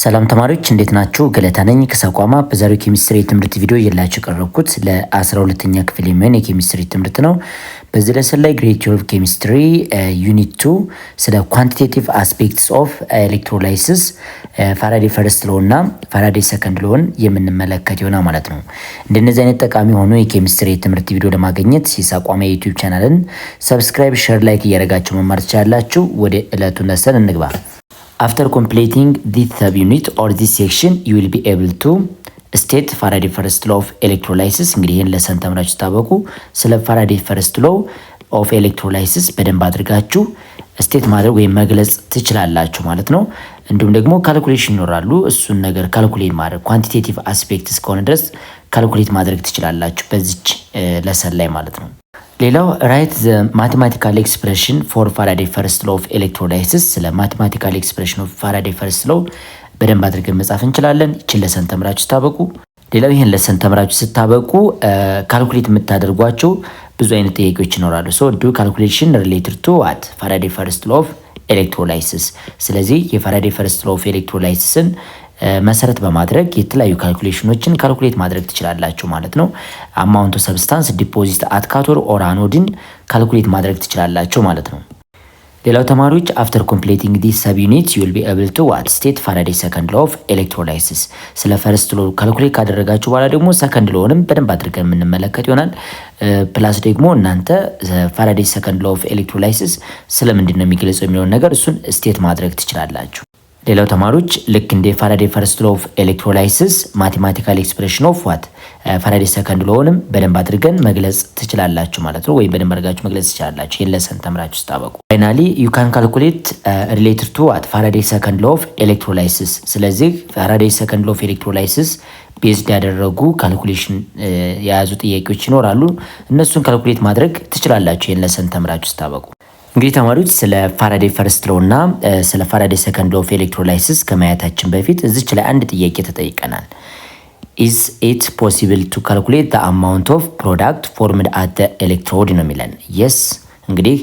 ሰላም ተማሪዎች እንዴት ናችሁ? ገለታ ነኝ ከሰቋማ። በዛሬው ኬሚስትሪ ትምህርት ቪዲዮ እየላችሁ ቀረብኩት ለ12ኛ ክፍል የሚሆን የኬሚስትሪ ትምህርት ነው። በዚህ ለሰን ላይ ግሬድ 12 ኬሚስትሪ ዩኒት 2 ስለ ኳንቲቴቲቭ አስፔክትስ ኦፍ ኤሌክትሮላይሲስ ፋራዴ ፈርስት ሎ እና ፋራዴ ሰከንድ ሎን የምንመለከት ይሆናል ማለት ነው። እንደነዚህ አይነት ጠቃሚ ሆኖ የኬሚስትሪ ትምህርት ቪዲዮ ለማግኘት የሰቋማ የዩቲዩብ ቻናልን ሰብስክራይብ፣ ሼር፣ ላይክ እያደረጋችሁ መማር ትችላላችሁ። ወደ ዕለቱ ለሰን እንግባ። After completing this subunit or this section, you will be able to state Faraday first law of electrolysis. እንግዲህ ይህን ለሰን ተምራችሁ ታበቁ ስለ Faraday first law of electrolysis በደንብ አድርጋችሁ ስቴት ማድረግ ወይም መግለጽ ትችላላችሁ ማለት ነው። እንዲሁም ደግሞ ካልኩሌሽን ይኖራሉ። እሱን ነገር ካልኩሌት ማድረግ ኳንቲቴቲቭ አስፔክት እስከሆነ ድረስ ካልኩሌት ማድረግ ትችላላችሁ በዚች ለሰን ላይ ማለት ነው። ሌላው ራይት ዘ ማቴማቲካል ኤክስፕሬሽን ፎር ፋራዴ ፈርስት ሎ ኦፍ ኤሌክትሮላይሲስ። ስለ ማቴማቲካል ኤክስፕሬሽን ኦፍ ፋራዴ ፈርስት ሎ በደንብ አድርገን መጻፍ እንችላለን። ይችን ለሰን ተምራችሁ ስታበቁ ሌላው ይህን ለሰን ተምራችሁ ስታበቁ ካልኩሌት የምታደርጓቸው ብዙ አይነት ጥያቄዎች ይኖራሉ። ሶ ዱ ካልኩሌሽን ሪሌትድ ቱ ዋት ፋራዴ ፈርስት ሎ ኦፍ ኤሌክትሮላይሲስ። ስለዚህ የፋራዴ ፈርስት ሎ ኦፍ ኤሌክትሮላይሲስን መሰረት በማድረግ የተለያዩ ካልኩሌሽኖችን ካልኩሌት ማድረግ ትችላላችሁ ማለት ነው። አማውንት ኦፍ ሰብስታንስ ዲፖዚት አት ካቶድ ኦር አኖድን ካልኩሌት ማድረግ ትችላላችሁ ማለት ነው። ሌላው ተማሪዎች አፍተር ኮምፕሊቲንግ ዲስ ሰብ ዩኒት ዩ ዊል ቢ ኤብል ቱ ዋት ስቴት ፋራዴ ሰከንድ ሎ ኦፍ ኤሌክትሮላይሲስ። ስለ ፈርስት ሎ ካልኩሌት ካደረጋችሁ በኋላ ደግሞ ሰከንድ ሎንም በደንብ አድርገን የምንመለከት ይሆናል። ፕላስ ደግሞ እናንተ ፋራዴ ሰከንድ ሎ ኦፍ ኤሌክትሮላይሲስ ስለምንድን ነው የሚገልጸው የሚለውን ነገር እሱን ስቴት ማድረግ ትችላላችሁ። ሌላው ተማሪዎች ልክ እንደ ፋራዴ ፈርስት ሎ ኦፍ ኤሌክትሮላይሲስ ማቴማቲካል ኤክስፕሬሽን ኦፍ ዋት ፋራዴ ሰከንድ ሎንም በደንብ አድርገን መግለጽ ትችላላችሁ ማለት ነው። ወይም በደንብ አድርጋችሁ መግለጽ ትችላላችሁ ይሄን ለሰን ተምራችሁ ስታበቁ። ፋይናሊ ዩ ካን ካልኩሌት ሪሌትድ ቱ ዋት ፋራዴ ሰከንድ ሎ ኦፍ ኤሌክትሮላይሲስ። ስለዚህ ፋራዴ ሰከንድ ሎ ኦፍ ኤሌክትሮላይሲስ ቤዝድ ያደረጉ ካልኩሌሽን የያዙ ጥያቄዎች ይኖራሉ። እነሱን ካልኩሌት ማድረግ ትችላላችሁ ይሄን ለሰን ተምራችሁ ስታበቁ። እንግዲህ ተማሪዎች ስለ ፋራዴ ፈርስት ሎ እና ስለ ፋራዴ ሰከንድ ሎ ኦፍ ኤሌክትሮላይሲስ ከማየታችን በፊት እዚች ላይ አንድ ጥያቄ ተጠይቀናል። ኢዝ ኢት ፖሲብል ቱ ካልኩሌት ዘ አማውንት ኦፍ ፕሮዳክት ፎርምድ አት ዘ ኤሌክትሮድ ነው የሚለን። የስ እንግዲህ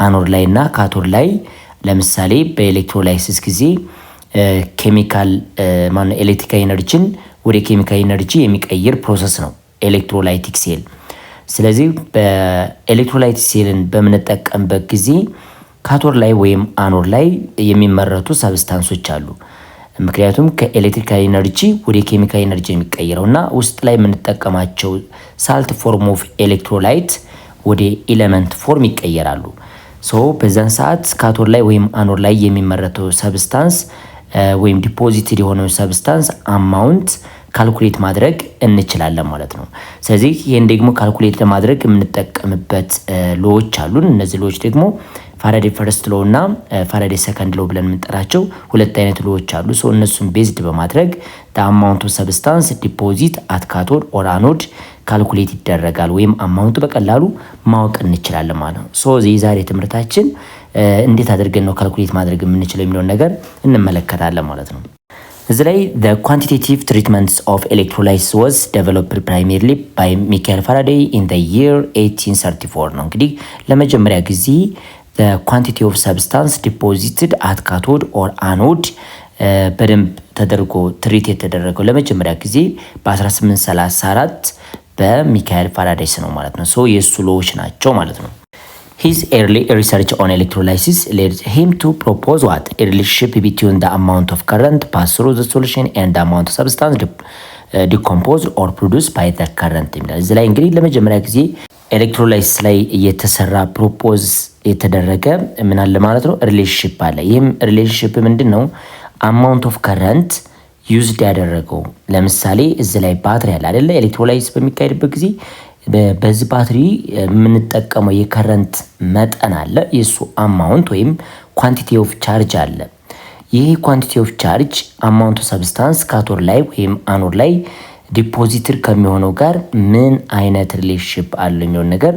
አኖድ ላይ እና ካቶድ ላይ ለምሳሌ በኤሌክትሮላይሲስ ጊዜ ኬሚካል ማነው ኤሌክትሪካል ኤነርጂን ወደ ኬሚካል ኤነርጂ የሚቀይር ፕሮሰስ ነው ኤሌክትሮላይቲክ ሴል። ስለዚህ በኤሌክትሮላይት ሴልን በምንጠቀምበት ጊዜ ካቶድ ላይ ወይም አኖድ ላይ የሚመረቱ ሰብስታንሶች አሉ። ምክንያቱም ከኤሌክትሪካል ኤነርጂ ወደ ኬሚካል ኤነርጂ የሚቀየረው እና ውስጥ ላይ የምንጠቀማቸው ሳልት ፎርም ኦፍ ኤሌክትሮላይት ወደ ኤሌመንት ፎርም ይቀየራሉ። ሶ በዛን ሰዓት ካቶድ ላይ ወይም አኖድ ላይ የሚመረተው ሰብስታንስ ወይም ዲፖዚትድ የሆነው ሰብስታንስ አማውንት ካልኩሌት ማድረግ እንችላለን ማለት ነው። ስለዚህ ይህን ደግሞ ካልኩሌት ለማድረግ የምንጠቀምበት ሎዎች አሉን። እነዚህ ሎዎች ደግሞ ፋራዴ ፈርስት ሎ እና ፋራዴ ሰከንድ ሎ ብለን የምንጠራቸው ሁለት አይነት ሎዎች አሉ። ሶ እነሱን ቤዝድ በማድረግ አማውንት ኦፍ ሰብስታንስ ዲፖዚት አት ካቶድ ኦር አኖድ ካልኩሌት ይደረጋል ወይም አማውንቱ በቀላሉ ማወቅ እንችላለን ማለት ነው። ሶ የዛሬ ትምህርታችን እንዴት አድርገን ነው ካልኩሌት ማድረግ የምንችለው የሚለውን ነገር እንመለከታለን ማለት ነው። እዚህ ላይ the quantitative treatments of electrolysis was developed primarily by Michael Faraday in the year 1834 ነው። እንግዲህ ለመጀመሪያ ጊዜ the quantity of substance deposited at cathode or anode በደንብ ተደርጎ ትሪት የተደረገው ለመጀመሪያ ጊዜ በ1834 በሚካኤል ፋራዳይስ ነው ማለት ነው። ሶ የሱ ሎዎች ናቸው ማለት ነው። His early research on electrolysis led him to propose what a relationship between the amount of current passed through the solution and the amount of substance decomposed or produced by the current. እዚህ ላይ እንግዲህ ለመጀመሪያ ጊዜ ኤሌክትሮላይሲስ ላይ የተሰራ ፕሮፖዝ የተደረገ ምን አለ ማለት ነው ሪሌሽንሺፕ አለ። ይህም ሪሌሽንሺፕ ምንድን ነው? አማውንት ኦፍ ከረንት ዩዝድ ያደረገው ለምሳሌ እዚህ ላይ ባትሪ አለ አይደለ? ኤሌክትሮላይሲስ በሚካሄድበት ጊዜ በዚህ ባትሪ የምንጠቀመው የከረንት መጠን አለ። የሱ አማውንት ወይም ኳንቲቲ ኦፍ ቻርጅ አለ። ይህ ኳንቲቲ ኦፍ ቻርጅ አማውንት ኦፍ ሰብስታንስ ካቶድ ላይ ወይም አኖድ ላይ ዲፖዚትድ ከሚሆነው ጋር ምን አይነት ሪሌሽንሺፕ አለው የሚሆን ነገር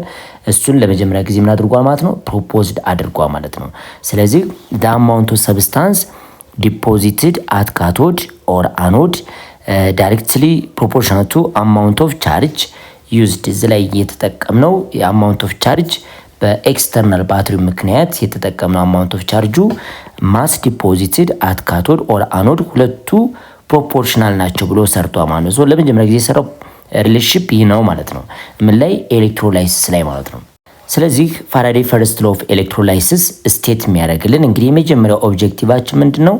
እሱን ለመጀመሪያ ጊዜ ምን አድርጓል ማለት ነው ፕሮፖዝድ አድርጓል ማለት ነው። ስለዚህ the amount of substance deposited at cathode or anode directly proportional to amount of charge ዩዝድ እዚህ ላይ እየተጠቀምነው የአማውንት ኦፍ ቻርጅ በኤክስተርናል ባትሪ ምክንያት የተጠቀምነው አማውንት ኦፍ ቻርጁ ማስ ዲፖዚትድ አት ካቶድ ኦር አኖድ ሁለቱ ፕሮፖርሽናል ናቸው ብሎ ሰርቷል ማለት ነው። ለመጀመሪያ ጊዜ የሰራው ሪሌሽንሺፕ ይህ ነው ማለት ነው። ምን ላይ? ኤሌክትሮላይሲስ ላይ ማለት ነው። ስለዚህ ፋራዴ ፈርስት ሎ ኦፍ ኤሌክትሮላይሲስ ስቴት የሚያደርግልን እንግዲህ የመጀመሪያው ኦብጀክቲቫችን ምንድነው?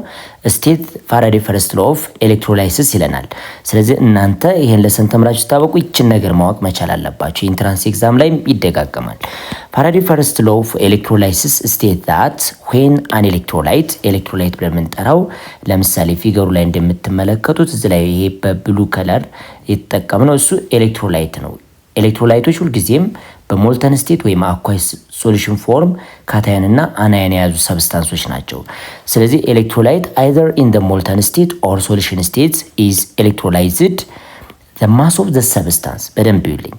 ስቴት ፋራዴ ፈርስት ሎ ኦፍ ኤሌክትሮላይሲስ ይለናል። ስለዚህ እናንተ ይሄን ለሰን ተምራችሁ ስታበቁ ይችን ነገር ማወቅ መቻል አለባችሁ። ኢንትራንስ ኤግዛም ላይ ይደጋገማል። ፋራዴ ፈርስት ሎ ኦፍ ኤሌክትሮላይሲስ ስቴት ዳት ዌን አን ኤሌክትሮላይት ብለን የምንጠራው ለምሳሌ ፊገሩ ላይ እንደምትመለከቱት እዚህ ላይ ይሄ በብሉ ከለር የተጠቀምነው እሱ ኤሌክትሮላይት ነው። ኤሌክትሮላይቶች ሁልጊዜም በሞልተን ስቴት ወይም አኳይ ሶሉሽን ፎርም ካታየን እና አናየን የያዙ ሰብስታንሶች ናቸው። ስለዚህ ኤሌክትሮላይት either in the molten state or solution state is electrolyzed the mass of the substance። በደንብ ይልኝ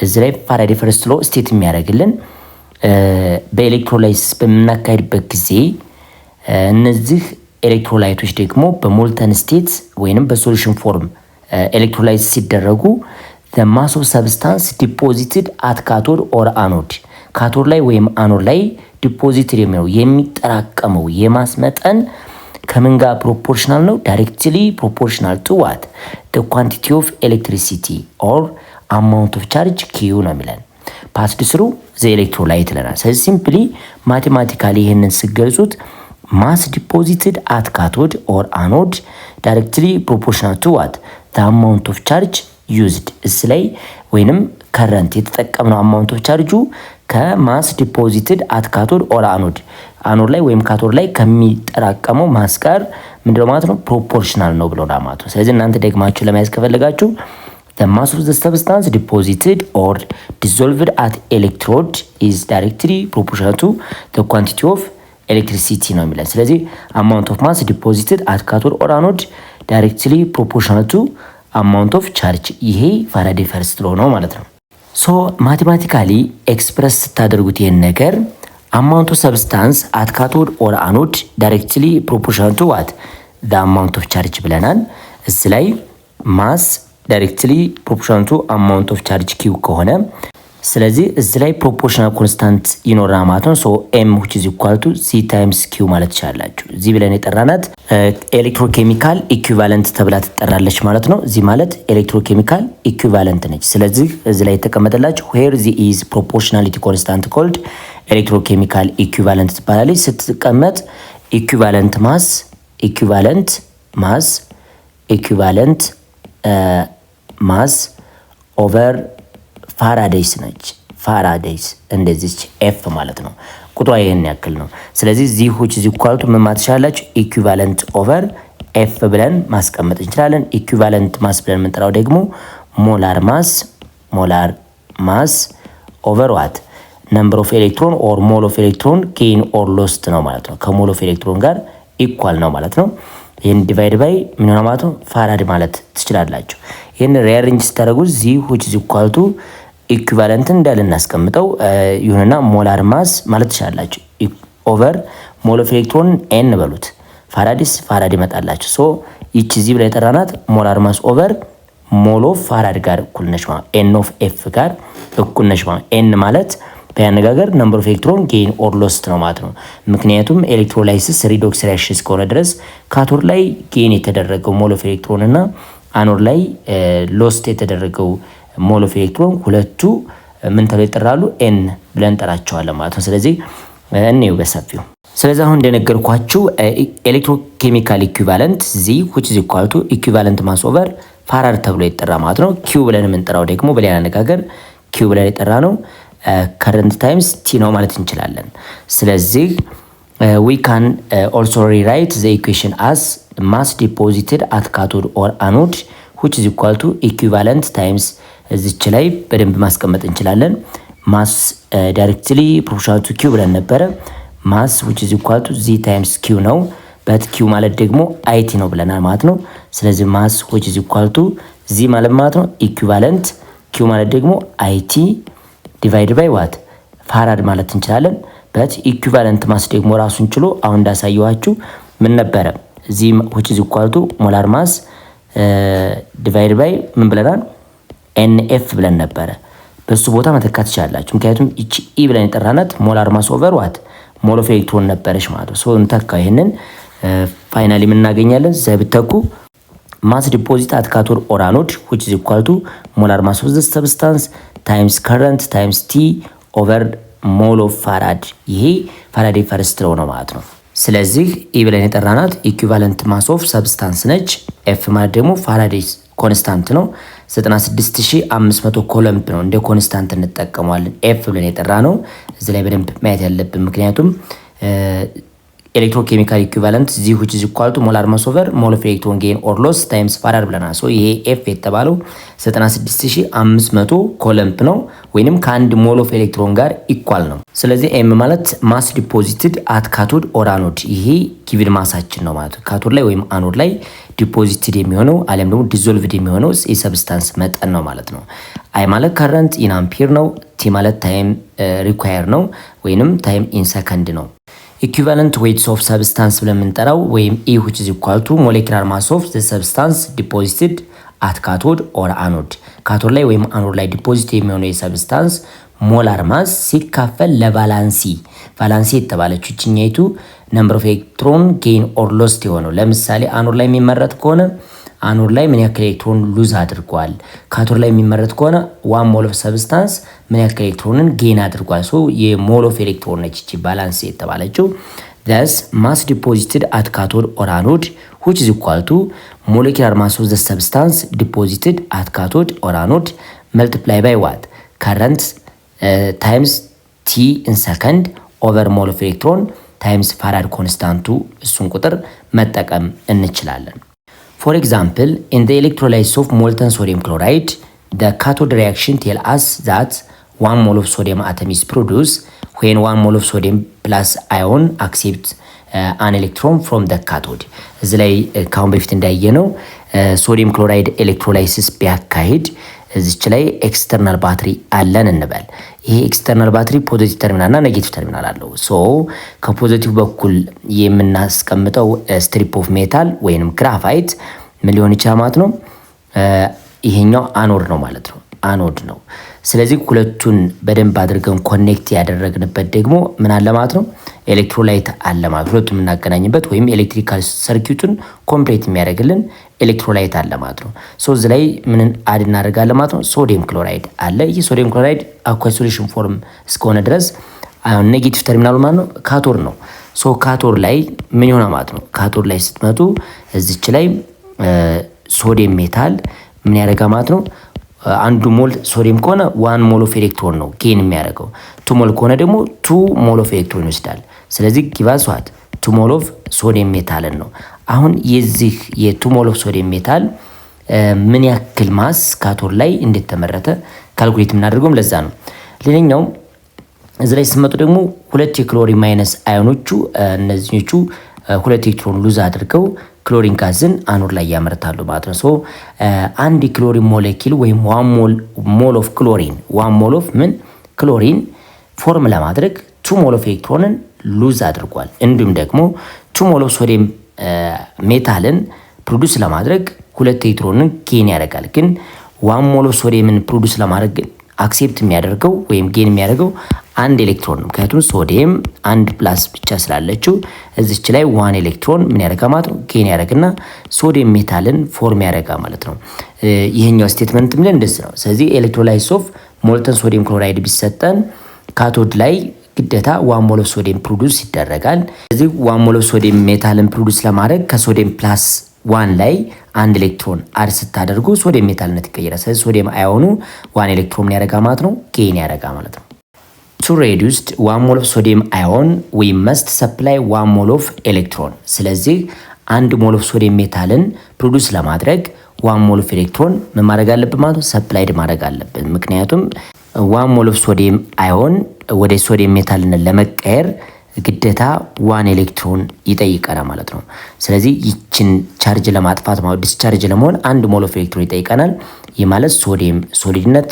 እዚህ ላይ ፋራዴ ፈርስት ሎ ስቴት የሚያደርግልን በኤሌክትሮላይሲስ በምናካሄድበት ጊዜ እነዚህ ኤሌክትሮላይቶች ደግሞ በሞልተን ስቴት ወይንም በሶሉሽን ፎርም ኤሌክትሮላይዝ ሲደረጉ the mass of substance deposited at cathode or anode ካቶድ ላይ ወይም አኖድ ላይ ዲፖዚትድ የሚጠራቀመው የማስ መጠን ከምን ጋር ፕሮፖርሽናል ነው? ዳይሬክትሊ ፕሮፖርሽናል ቱ ዋት the quantity of electricity or amount of charge q ነው የሚለን passed through the electrolyte ይለናል። ስለዚህ ሲምፕሊ ማቴማቲካሊ ይሄንን ሲገልጹት mass deposited at cathode or anode directly proportional to what the amount of charge used እስ ላይ ወይንም ከረንት የተጠቀምነው አማውንት ኦፍ ቻርጁ ከማስ ዲፖዚትድ አት ካቶድ ኦር አኖድ ላይ ወይም ካቶድ ላይ ከሚጠራቀመው ማስ ጋር ምንድነው ማለት ነው? ፕሮፖርሽናል ነው ብሎ ማለት ነው። ስለዚህ እናንተ ደግማችሁ ለማየት ከፈለጋችሁ the mass of the substance deposited or dissolved at electrode is directly proportional to the quantity of electricity ነው የሚለን። ስለዚህ amount of mass deposited at cathode or anode directly proportional to amount of charge ይሄ ፋራዴ ፈርስት ሎ ነው ማለት ነው። ሶ ማቴማቲካሊ ኤክስፕረስ ስታደርጉት ይሄን ነገር amount of substance at cathode or anode directly proportional to what the amount of charge ብለናል። እዚህ ላይ mass directly proportional to amount of charge q ከሆነ ስለዚህ እዚህ ላይ ፕሮፖርሽናል ኮንስታንት ይኖርና ማለት ነው። ሶ m which is equal to c times q ማለት ይችላልላችሁ። እዚህ ብለን የጠራናት ኤሌክትሮኬሚካል ኢኩቫለንት ተብላ ትጠራለች ማለት ነው። እዚህ ማለት ኤሌክትሮኬሚካል ኢኩቫለንት ነች። ስለዚህ እዚህ ላይ የተቀመጠላችሁ where the is proportionality constant called ኤሌክትሮኬሚካል ኢኩቫለንት ትባላለች። ስትቀመጥ ኢኩቫለንት ማስ ኦቨር ፋራዴይስ ነች። ፋራዴይስ እንደዚች ኤፍ ማለት ነው። ቁጥሯ ይሄን ያክል ነው። ስለዚህ እዚህ which is equal to ምን ማለት ትችላላችሁ? ኢኩቫለንት ኦቨር ኤፍ ብለን ማስቀመጥ እንችላለን። ኢኩቫለንት ማስ ብለን የምንጠራው ደግሞ ሞላር ማስ ኦቨር ዋት ነምበር ኦፍ ኤሌክትሮን ኦር ሞል ኦፍ ኤሌክትሮን ጌን ኦር ሎስት ነው ማለት ነው። ከሞል ኦፍ ኤሌክትሮን ጋር ኢኳል ነው ማለት ነው። ይሄን ዲቫይድ ባይ ምን ሆነ ማለት ነው? ፋራድ ማለት ትችላላችሁ። ይሄን ሪአሬንጅ ስታደርጉ እዚህ which is equal to ኢኩቫለንት እንዳልናስቀምጠው ይሁንና ሞላር ማስ ማለት ትችላላችሁ። ኦቨር ሞል ኦፍ ኤሌክትሮን ኤን በሉት ፋራድ ይመጣላችሁ። ሶ ይቺ እዚህ ብላ የጠራናት ሞላር ማስ ኦቨር ሞል ኦፍ ፋራድ ጋር እኩል ነች ማለት ኤን ኦፍ ኤፍ ጋር እኩል ነች ማለት ኤን ማለት በያነጋገር ነምበር ኦፍ ኤሌክትሮን ጌን ኦር ሎስት ነው ማለት ነው። ምክንያቱም ኤሌክትሮላይሲስ ሪዶክስ ሪአክሽን እስከሆነ ድረስ ካቶድ ላይ ጌን የተደረገው ሞል ኦፍ ኤሌክትሮን እና አኖድ ላይ ሎስት የተደረገው ሞል ኦፍ ኤሌክትሮን ሁለቱ ምን ተብለው ይጠራሉ? ኤን ብለን እንጠራቸዋለን ማለት ነው። ስለዚህ እኔው በሰፊው ስለዚህ አሁን እንደነገርኳችሁ ኤሌክትሮኬሚካል ኢኩቫለንት ዚ which is equal to ኢኩቫለንት ማስ ኦቨር ፋራድ ተብሎ ይጠራ ማለት ነው። ኪው ብለን የምንጠራው ደግሞ በሌላ አነጋገር ኪው ብለን የጠራ ነው ከረንት ታይምስ ቲ ነው ማለት እንችላለን። ስለዚህ we can also rewrite the equation as mass deposited at cathode or anode which is equal to equivalent times እዚች ላይ በደንብ ማስቀመጥ እንችላለን። ማስ ዳይሬክትሊ ፕሮፖርሽናል ቱ q ብለን ነበረ። ማስ which is equal to z times q ነው። በት q ማለት ደግሞ it ነው ብለናል ማለት ነው። ስለዚህ ማስ which is equal to z ማለት ነው ኢኩቫለንት q ማለት ደግሞ it ዲቫይድ ባይ ዋት ፋራድ ማለት እንችላለን። በት ኢኩቫለንት ማስ ደግሞ ራሱን ችሎ አሁን እንዳሳየዋችሁ ምን ነበረ? z which is equal to ሞላር ማስ ዲቫይድ ባይ ምን ብለናል? NF ብለን ነበረ። በሱ ቦታ መተካት ትችላላችሁ። ምክንያቱም እቺ ኢ ብለን የጠራናት ሞላር ማስ ኦቨር ዋት ሞል ኦፍ ኤሌክትሮን ነበረች ማለት ነው። ሶ እንተካ ይሄንን ፋይናሊ ምን እናገኛለን? ዘብተኩ ማስ ዲፖዚት አት ካቶድ ኦር አኖድ which is equal to molar mass of the substance times current times t over ሞል ኦፍ ፋራድ። ይሄ ፋራዴ ፈርስት ሎው ነው ማለት ነው። ስለዚህ ኢ ብለን የጠራናት ኢኩቫለንት ማስ ኦፍ ሰብስታንስ ነች። ኤፍ ማለት ደግሞ ፋራዴ ኮንስታንት ነው። 96500 ኮሎምብ ነው። እንደ ኮንስታንት እንጠቀመዋለን። ኤፍ ብለን የጠራ ነው እዚህ ላይ በደንብ ማየት ያለብን ምክንያቱም ኤሌክትሮኬሚካል ኢኩቫለንት ዚ which is equal to molar mass over mole of electron gain or loss times farad ብለናል። ሶ ይሄ ኤፍ የተባለው 96500 ኮሎምብ ነው ወይንም ከአንድ ሞል ኦፍ ኤሌክትሮን ጋር ኢኳል ነው። ስለዚህ ኤም ማለት ማስ ዲፖዚትድ አት ካቶድ ኦር አኖድ ይሄ ጊቭን ማሳችን ነው ማለት ነው። ካቶድ ላይ ወይም አኖድ ላይ ዲፖዚትድ የሚሆነው አለም ደግሞ ዲዞልቭድ የሚሆነው የሰብስታንስ መጠን ነው ማለት ነው። አይ ማለት ከረንት ኢን አምፒር ነው። ቲ ማለት ታይም ሪኳየር ነው ወይንም ታይም ኢን ሰከንድ ነው። ኢኩቫለንት ዌይትስ ኦፍ ሰብስታንስ ብለን የምንጠራው ወይም ኢ which is equal to molecular mass of the substance deposited at cathode or anode ካቶድ ላይ ወይም አኖድ ላይ ዲፖዚት የሚሆነው የሰብስታንስ ሞላር ማስ ሲካፈል ለቫላንሲ ቫላንሲ የተባለችው እችኛይቱ ነምበር ኦፍ ኤሌክትሮን ጌን ኦር ሎስት የሆነው ለምሳሌ አኖድ ላይ የሚመረት ከሆነ አኖድ ላይ ምን ያክል ኤሌክትሮን ሉዝ አድርጓል፣ ካቶድ ላይ የሚመረት ከሆነ ዋን ሞል ኦፍ ሰብስታንስ ምን ያክል ኤሌክትሮንን ጌን አድርጓል። ሶ የሞል ኦፍ ኤሌክትሮን ነች እቺ ባላንስ የተባለችው። thus mass deposited at cathode or anode which is equal to molecular mass of the substance deposited at cathode or anode multiply by what current times t in second over mole of electron times farad constant እሱን ቁጥር መጠቀም እንችላለን። For example, in the electrolysis of molten sodium chloride, the cathode reaction tells us that 1 mole of sodium atom is produced when 1 mole of sodium plus ion accepts an electron from the cathode. እዚህ ላይ ካሁን በፊት እንዳየነው ሶዲየም ክሎራይድ ኤሌክትሮላይሲስ ቢያካሂድ እዚች ላይ ኤክስተርናል ባትሪ አለን እንበል። ይሄ ኤክስተርናል ባትሪ ፖዚቲቭ ተርሚናል እና ኔጌቲቭ ተርሚናል አለው። ሶ ከፖዚቲቭ በኩል የምናስቀምጠው ስትሪፕ ኦፍ ሜታል ወይንም ግራፋይት ምን ሊሆን ይችላል ማለት ነው? ይሄኛው አኖድ ነው ማለት ነው። አኖድ ነው። ስለዚህ ሁለቱን በደንብ አድርገን ኮኔክት ያደረግንበት ደግሞ ምን አለ ማለት ነው? ኤሌክትሮላይት አለ ማለት ነው። ሁለቱን የምናገናኝበት ወይም ኤሌክትሪካል ሰርኪዩቱን ኮምፕሊት የሚያደርግልን ኤሌክትሮላይት አለ ማለት ነው። ሶ እዚህ ላይ ምን አድ እናደርጋለን ማለት ነው? ሶዲየም ክሎራይድ አለ። ይህ ሶዲየም ክሎራይድ አኳስ ሶሉሽን ፎርም እስከሆነ ድረስ አሁን ኔጌቲቭ ተርሚናሉ ማለት ነው ካቶድ ነው። ሶ ካቶድ ላይ ምን ይሆናል ማለት ነው? ካቶድ ላይ ስትመጡ እዚች ላይ ሶዲየም ሜታል ምን ያደርጋ ማለት ነው? አንዱ ሞል ሶዲየም ከሆነ 1 ሞል ኦፍ ኤሌክትሮን ነው ጌን የሚያደርገው። 2 ሞል ከሆነ ደግሞ 2 ሞል ኦፍ ኤሌክትሮን ይወስዳል። ስለዚህ ጊቫስ ዋት 2 ሞል ኦፍ ሶዲየም ሜታልን ነው። አሁን የዚህ የ2 ሞል ኦፍ ሶዲየም ሜታል ምን ያክል ማስ ካቶድ ላይ እንደተመረተ ካልኩሌት የምናደርገውም ለዛ ነው። ሌላኛው እዚህ ላይ ስመጡ ደግሞ ሁለት የክሎሪን ማይነስ አዮኖቹ እነዚህኞቹ ሁለት ኤሌክትሮን ሉዝ አድርገው ክሎሪን ጋዝን አኖድ ላይ ያመርታሉ ማለት ነው። ሶ አንድ ክሎሪን ሞለኪል ወይም 1 ሞል ኦፍ ክሎሪን 1 ሞል ኦፍ ምን ክሎሪን ፎርም ለማድረግ 2 ሞል ኦፍ ኤሌክትሮንን ሉዝ አድርጓል። እንዲሁም ደግሞ 2 ሞል ኦፍ ሶዲየም ሜታልን ፕሮዲዩስ ለማድረግ ሁለት ኤሌክትሮንን ጌን ያደርጋል። ግን 1 ሞል ኦፍ ሶዲየምን ፕሮዲዩስ ለማድረግ አክሴፕት የሚያደርገው ወይም ጌን የሚያደርገው አንድ ኤሌክትሮን ነው። ምክንያቱም ሶዲየም አንድ ፕላስ ብቻ ስላለችው እዚች ላይ 1 ኤሌክትሮን ምን ያደርጋ ማለት ነው ጌን ያደርግና ሶዲየም ሜታልን ፎርም ያደርጋ ማለት ነው። ይሄኛው ስቴትመንት ምን እንደዚህ ነው። ስለዚህ ኤሌክትሮላይሲስ ኦፍ ሞልተን ሶዲየም ክሎራይድ ቢሰጠን ካቶድ ላይ ግዴታ 1 ሞል ኦፍ ሶዲየም ፕሮዲዩስ ይደረጋል። ስለዚህ 1 ሞል ኦፍ ሶዲየም ሜታልን ፕሮዲዩስ ለማድረግ ከሶዲየም ፕላስ 1 ላይ አንድ ኤሌክትሮን አድ ስታደርጉ ሶዲየም ሜታልነት ይቀየራል። ስለዚህ ሶዲየም አዮኑ 1 ኤሌክትሮን ያደርጋ ማለት ነው ጌን ያደርጋ ማለት ነው። To reduce 1 mole of sodium ion we must supply 1 mole of electron። ስለዚህ 1 ሞል ኦፍ ሶዲየም ሜታልን ፕሮዲዩስ ለማድረግ 1 ሞል ኦፍ ኤሌክትሮን ምን ማድረግ አለብን ማለት ነው ሰፕላይድ ማድረግ አለብን። ምክንያቱም 1 ሞል ኦፍ ሶዲየም አዮን ወደ ሶዲየም ሜታልን ለመቀየር ግዴታ 1 ኤሌክትሮን ይጠይቀናል ማለት ነው። ስለዚህ ይችን ቻርጅ ለማጥፋት ማለት ዲስቻርጅ ለመሆን 1 ሞል ኦፍ ኤሌክትሮን ይጠይቀናል። ይህ ማለት ሶዲየም ሶሊድነት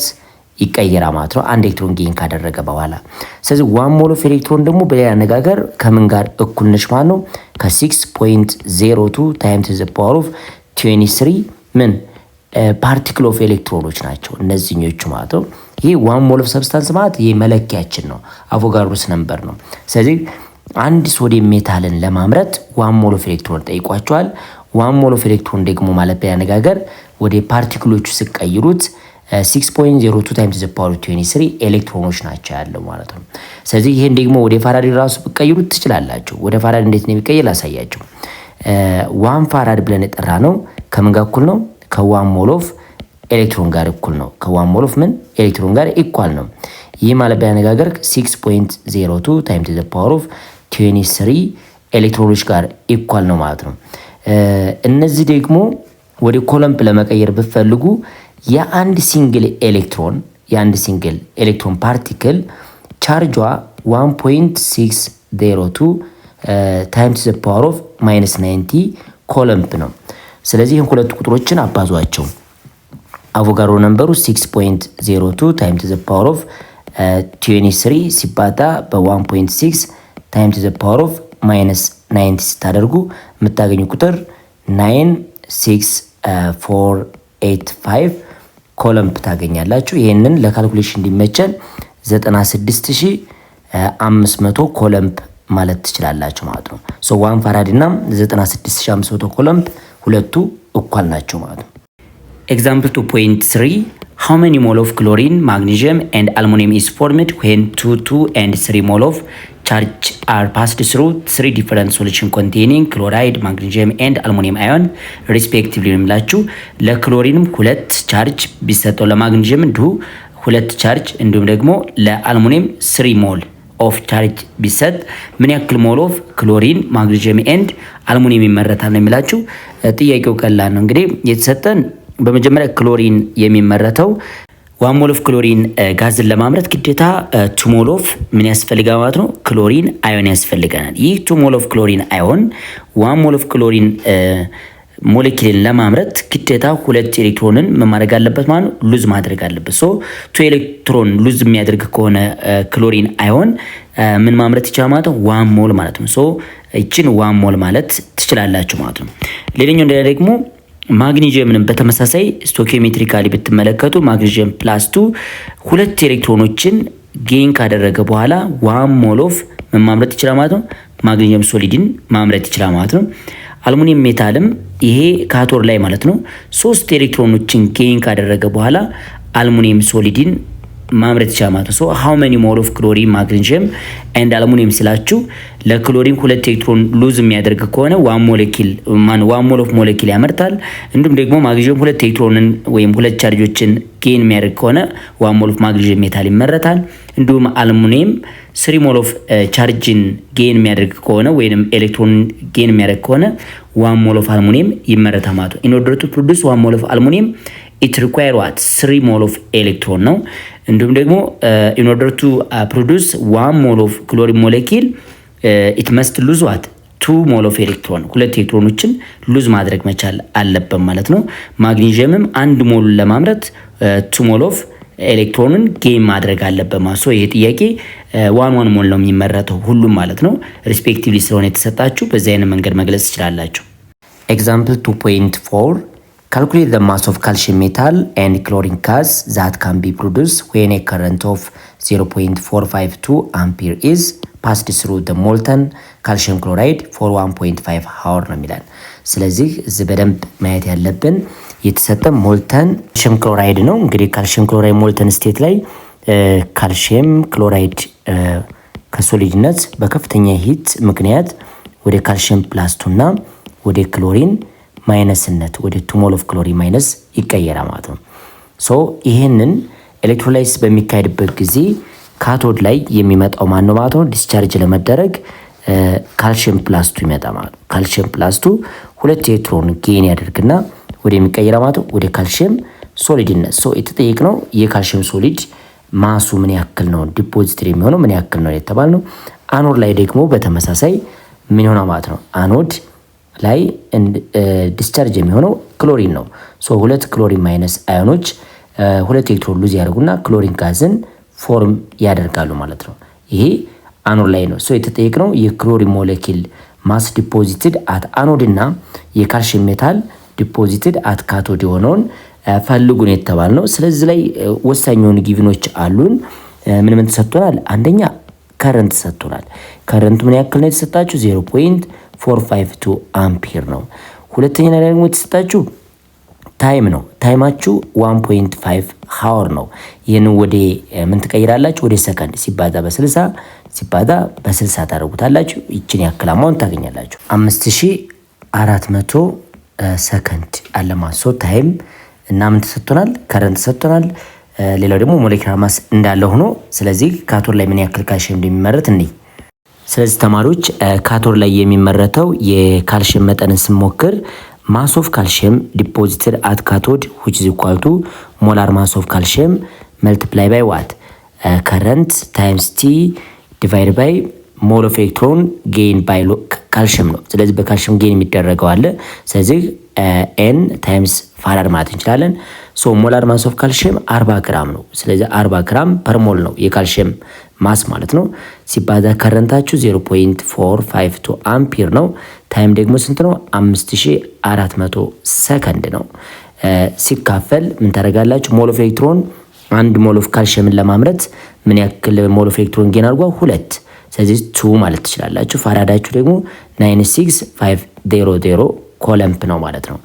ይቀየራል ማለት ነው አንድ ኤሌክትሮን ጌን ካደረገ በኋላ። ስለዚህ 1 ሞል ኦፍ ኤሌክትሮን ደግሞ በሌላ አነጋገር ከምን ጋር እኩል ነች ማለት ነው ከ6.02 ታይምስ ዘ ፓወር ኦፍ 23 ምን ፓርቲክል ኦፍ ኤሌክትሮኖች ናቸው እነዚህኞቹ ማለት ነው። ይህ 1 ሞል ኦፍ ሰብስታንስ ማለት ይህ መለኪያችን ነው፣ አቮጋድሮስ ነምበር ነው። ስለዚህ አንድ ሶዲየም ሜታልን ለማምረት 1 ሞል ኦፍ ኤሌክትሮን ጠይቋቸዋል። 1 ሞል ኦፍ ኤሌክትሮን ደግሞ ማለት በያነጋገር ወደ ፓርቲክሎቹ ሲቀይሩት 6.02 ታይምስ ዘ ፓወር 23 ኤሌክትሮኖች ናቸው ያለው ማለት ነው። ስለዚህ ይሄን ደግሞ ወደ ፋራድ ራሱ ብትቀይሩት ትችላላችሁ። ወደ ፋራድ እንዴት ነው የሚቀየር ላሳያችሁ። 1 ፋራድ ብለን የጠራ ነው ከምን ጋር እኩል ነው? ከ1 ሞል ኦፍ ኤሌክትሮን ጋር እኩል ነው። ከ1 ሞል ኦፍ ምን ኤሌክትሮን ጋር ኢኳል ነው። ይህ ማለት በያነጋገር 6.02 ታይምስ ዘ ፓወር ኦፍ 23 ኤሌክትሮኖች ጋር ኢኳል ነው ማለት ነው። እነዚህ ደግሞ ወደ ኮለምፕ ለመቀየር ብትፈልጉ የአንድ ሲንግል ኤሌክትሮን ፓርቲክል ቻርጇ 1.602 ታይምስ ዘ ፓወር ኦፍ -90 ኮለምፕ ነው። ስለዚህ ይህን ሁለት ቁጥሮችን አባዟቸው። አቮጋድሮ ነምበሩ 6.02 ታይምስ ዘ ፓወር ኦፍ 23 ሲባዛ በ1.6 ታይምስ ዘ ፓወር ኦፍ -90 ስታደርጉ የምታገኙ ቁጥር 96485 ኮለምፕ ታገኛላችሁ። ይህንን ለካልኩሌሽን እንዲመቸን 96500 ኮለምፕ ማለት ትችላላችሁ ማለት ነው። 1 ፋራድ እና 96500 ኮለምፕ ሁለቱ እኩል ናቸው ማለት ነው። ኤግዛምፕል 2.3 How many mole of chlorine, magnesium and aluminum is formed when 2 and 3 mole of charge are passed through 3 different solution containing chloride, magnesium and aluminum ion respectively? ምላችሁ ለክሎሪንም 2 ቻርጅ ቢሰጠው ለማግኔዥየም እንዲሁ 2 ቻርጅ እንዲሁም ደግሞ ለአሉሚኒየም 3 ሞል ኦፍ ቻርጅ ቢሰጥ ምን ያክል ሞል ኦፍ ክሎሪን ማግኔዥየም ኤንድ አሉሚኒየም ይመረታል ነው የሚላችሁ። ጥያቄው ቀላል ነው። እንግዲህ የተሰጠን በመጀመሪያ ክሎሪን የሚመረተው 1 ሞል ኦፍ ክሎሪን ጋዝን ለማምረት ግዴታ 2 ሞል ኦፍ ምን ያስፈልጋል ማለት ነው? ክሎሪን አዮን ያስፈልገናል። ይህ 2 ሞል ኦፍ ክሎሪን አዮን 1 ሞል ኦፍ ክሎሪን ሞሌኪልን ለማምረት ግዴታ 2 ኤሌክትሮንን ማድረግ አለበት ማለት ነው፣ ሉዝ ማድረግ አለበት። 2 ኤሌክትሮን ሉዝ የሚያደርግ ከሆነ ክሎሪን አዮን ምን ማምረት ይችላል ማለት ነው? 1 ሞል ማለት ነው። ይችን 1 ሞል ማለት ትችላላችሁ ማለት ነው። ሌላኛው ደግሞ ማግኔዥየምንም በተመሳሳይ ስቶኪዮሜትሪካሊ ብትመለከቱ ማግኔዥየም ፕላስ 2 ኤሌክትሮኖችን ጌን ካደረገ በኋላ 1 ሞል ኦፍ ምን ማምረት ይችላል ማለት ነው? ማግኔዥየም ሶሊድን ማምረት ይችላል ማለት ነው። አሉሚኒየም ሜታልም ይሄ ካቶድ ላይ ማለት ነው 3 ኤሌክትሮኖችን ጌን ካደረገ በኋላ አሉሚኒየም ሶሊድን ማምረት ይችላል ማለት ነው። how many mole of chlorine, magnesium and aluminum ስላችሁ ለክሎሪን 2 ኤሌክትሮን ሉዝ የሚያደርግ ከሆነ 1 ሞል ኦፍ ሞሌኪል ያመርታል። እንዲሁም ደግሞ ማግኔዥየም 2 ኤሌክትሮንን ወይም 2 ቻርጆችን ጌን የሚያደርግ ከሆነ 1 ሞል ኦፍ ማግኔዥየም ሜታል ይመረታል። እንዲሁም አሉሚኒየም 3 ሞል ኦፍ ቻርጅን ጌን የሚያደርግ ከሆነ ወይንም ኤሌክትሮን ጌን የሚያደርግ ከሆነ 1 ሞል ኦፍ አሉሚኒየም ይመረታል ማለት ነው። in order to produce 1 ሞል ኦፍ አሉሚኒየም it require what 3 ሞል ኦፍ ኤሌክትሮን ነው። እንዲሁም ደግሞ in order to produce 1 ሞል ኦፍ ክሎሪን ሞሌኪል it must lose what 2 ሞል ኦፍ ኤሌክትሮን 2 ኤሌክትሮኖችን ሉዝ ማድረግ መቻል አለበት ማለት ነው። ማግኔዥየምም 1 ሞል ለማምረት 2 ሞል ኦፍ ኤሌክትሮንን ጌን ማድረግ አለበት ማለት ነው። ይሄ ጥያቄ 1 ሞል ነው የሚመረተው ሁሉም ማለት ነው። ሪስፔክቲቭሊ ስለሆነ የተሰጣችሁ በዚህ አይነት መንገድ መግለጽ ትችላላችሁ። ኤግዛምፕል 2.4 Calculate the mass of calcium metal and chlorine gas that can be produced when a current of 0.452 ampere is passed through the molten calcium chloride for 1.5 hour ነው የሚላል። ስለዚህ እዚህ በደንብ ማየት ያለብን የተሰጠ ሞልተን ካልሲየም ክሎራይድ ነው። እንግዲህ ካልሲየም ክሎራይድ ሞልተን ስቴት ላይ ካልሲየም ክሎራይድ ከሶሊድነት በከፍተኛ ሂት ምክንያት ወደ ካልሲየም ፕላስቱና ወደ ክሎሪን ማይነስነት ወደ 2 ሞል ኦፍ ክሎሪን ማይነስ ይቀየራል ማለት ነው። ይሄንን ኤሌክትሮላይሲስ በሚካሄድበት ጊዜ ካቶድ ላይ የሚመጣው ማን ነው ማለት ነው? ዲስቻርጅ ለመደረግ ካልሲየም ፕላስቱ ይመጣል ማለት ነው። ካልሲየም ፕላስቱ 2 ኤሌክትሮን ጌን ያደርግና ወደ የሚቀየራል ማለት ነው ወደ ካልሲየም ሶሊድነት። የተጠየቅነው የካልሲየም ሶሊድ ማሱ ምን ያክል ነው ዲፖዚት የሚሆነው ምን ያክል ነው የተባልነው። አኖድ ላይ ደግሞ በተመሳሳይ ምን ይሆናል ማለት ነው? አኖድ ላይ ዲስቻርጅ የሚሆነው ክሎሪን ነው። 2 ክሎሪን ማይነስ አዮኖች 2 ኤሌክትሮን ሉዝ ያደርጉና ክሎሪን ጋዝን ፎርም ያደርጋሉ ማለት ነው። ይሄ አኖድ ላይ ነው። የተጠየቅነው የክሎሪን ሞሌኪል ማስ ዲፖዚትድ አት አኖድ እና የካልሲየም ሜታል ዲፖዚትድ አት ካቶድ የሆነውን ፈልጉን የተባል ነው። ስለዚህ ላይ ወሳኝ የሆኑ ጊቭኖች አሉን። ምን ተሰጥቶናል? አንደኛ ከረንት ተሰጥቶናል። ከረንቱ ምን ያክል ነው የተሰጣችሁ? 0.452 አምፒር ነው። ሁለተኛ ላይ ደግሞ የተሰጣችሁ ታይም ነው። ታይማችሁ 1.5 ሃወር ነው። ይህንን ወደ ምን ትቀይራላችሁ? ወደ ሰከንድ ሲባዛ በ60 ሲባዛ በ60 ታደርጉታላችሁ። ይችን ያክል አማውንት ታገኛላችሁ። 5400 ሰከንድ አለማሶ ታይም እና ምን ተሰጥቶናል? ከረንት ተሰጥቶናል። ሌላው ደግሞ ሞሌኪላር ማስ እንዳለ ሆኖ ስለዚህ ካቶድ ላይ ምን ያክል ካልሽየም እንደሚመረት እንዴ። ስለዚህ ተማሪዎች ካቶድ ላይ የሚመረተው የካልሽየም መጠንን ስንሞክር ማስ ኦፍ ካልሽየም ዲፖዚትድ አት ካቶድ which is equal to ሞላር ማስ ኦፍ ካልሽየም multiply by what current times t divided by ሞል ኦፍ ኤሌክትሮን ጌን ባይ ካልሽየም ነው። ስለዚህ በካልሽየም ጌን የሚደረገው አለ። ስለዚህ ኤን ታይምስ ፋራድ ማለት እንችላለን። ሶ ሞላር ማስ ኦፍ ካልሽየም 40 ግራም ነው። ስለዚህ 40 ግራም ፐር ሞል ነው የካልሽየም ማስ ማለት ነው። ሲባዛ ከረንታችሁ 0.452 አምፒር ነው። ታይም ደግሞ ስንት ነው? 5400 ሰከንድ ነው። ሲካፈል ምን ታደርጋላችሁ? ሞል ኦፍ ኤሌክትሮን አንድ ሞል ኦፍ ካልሽየምን ለማምረት ምን ያክል ሞል ኦፍ ኤሌክትሮን ጌን አድርጓል? 2 ስለዚህ 2 ማለት ትችላላችሁ። ፋራዳችሁ ደግሞ 96500 ኮለምፕ ነው ማለት ነው።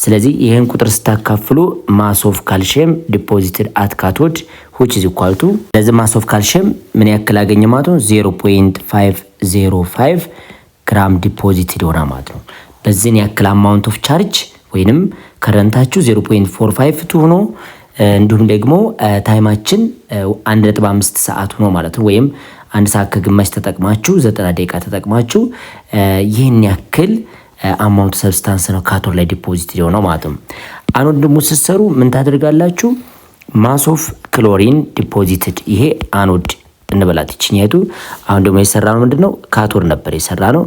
ስለዚህ ይህን ቁጥር ስታካፍሉ ማስ ኦፍ ካልሽየም ዲፖዚትድ አት ካቶድ which is equal to ስለዚህ ማስ ኦፍ ካልሽየም ምን ያክል አገኘ ማለት ነው? 0.505 ግራም ዲፖዚትድ ሆና ማለት ነው። በዚህን ያክል አማውንት ኦፍ ቻርጅ ወይንም ከረንታችሁ 0.452 ሆኖ እንዲሁም ደግሞ ታይማችን 1.5 ሰዓት ሆኖ ማለት ነው። ወይም 1 ሰዓት ከግማሽ ተጠቅማችሁ 90 ደቂቃ ተጠቅማችሁ ይህን ያክል አማውንት ሰብስታንስ ነው ካቶድ ላይ ዲፖዚት የሆነው ማለት ነው። አኖድ ደግሞ ስትሰሩ ምን ታደርጋላችሁ? ማስ ኦፍ ክሎሪን ዲፖዚትድ ይሄ አኖድ እንበላት ይችኛቱ። አሁን ደግሞ የሰራነው ምንድነው? ካቶድ ነበር የሰራነው።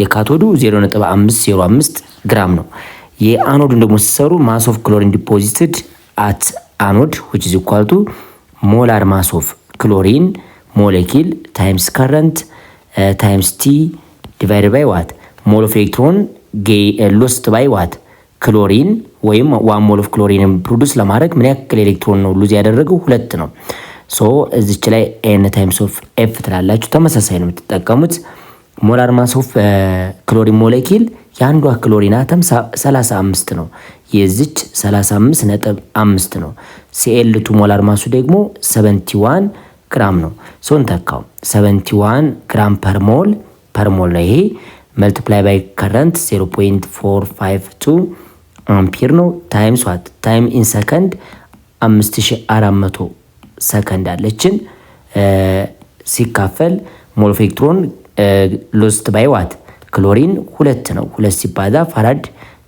የካቶዱ 0.505 ግራም ነው። የአኖዱን ደግሞ ስትሰሩ ማስ ኦፍ ክሎሪን ዲፖዚትድ አት አኖድ which is equal to ሞላር ማስ ኦፍ ክሎሪን ሞለኪል ታይምስ ከረንት ታይምስ ቲ ዲቫይድድ ባይ ዋት ሞል ኦፍ ኤሌክትሮን ሎስት ባይ ዋት ክሎሪን ወይም 1 ሞል ኦፍ ክሎሪን ፕሮዲዩስ ለማድረግ ምን ያክል ኤሌክትሮን ነው ሉዝ ያደረገው? 2 ነው። ሶ እዚች ላይ ኤን ታይምስ ኦፍ ኤፍ ትላላችሁ። ተመሳሳይ ነው የምትጠቀሙት። ሞላር ማስ ኦፍ ክሎሪን ሞለኪል የአንዷ ክሎሪን አተም 35 ነው። የዚች 35.5 ነው። ሲኤል2 ሞላር ማሱ ደግሞ 71 ግራም ነው። ሶ እንተካው 71 ግራም ፐር ሞል ነው። ይሄ መልቲፕላይ ባይ ከረንት 0.452 አምፒር ነው። ታይምስ ዋት ታይም ኢን ሰከንድ 5400 ሰከንድ አለችን። ሲካፈል ሞል ኦፍ ኤሌክትሮን ሎስት ባይ ዋት ክሎሪን 2 ነው። 2 ሲባዛ ፋራድ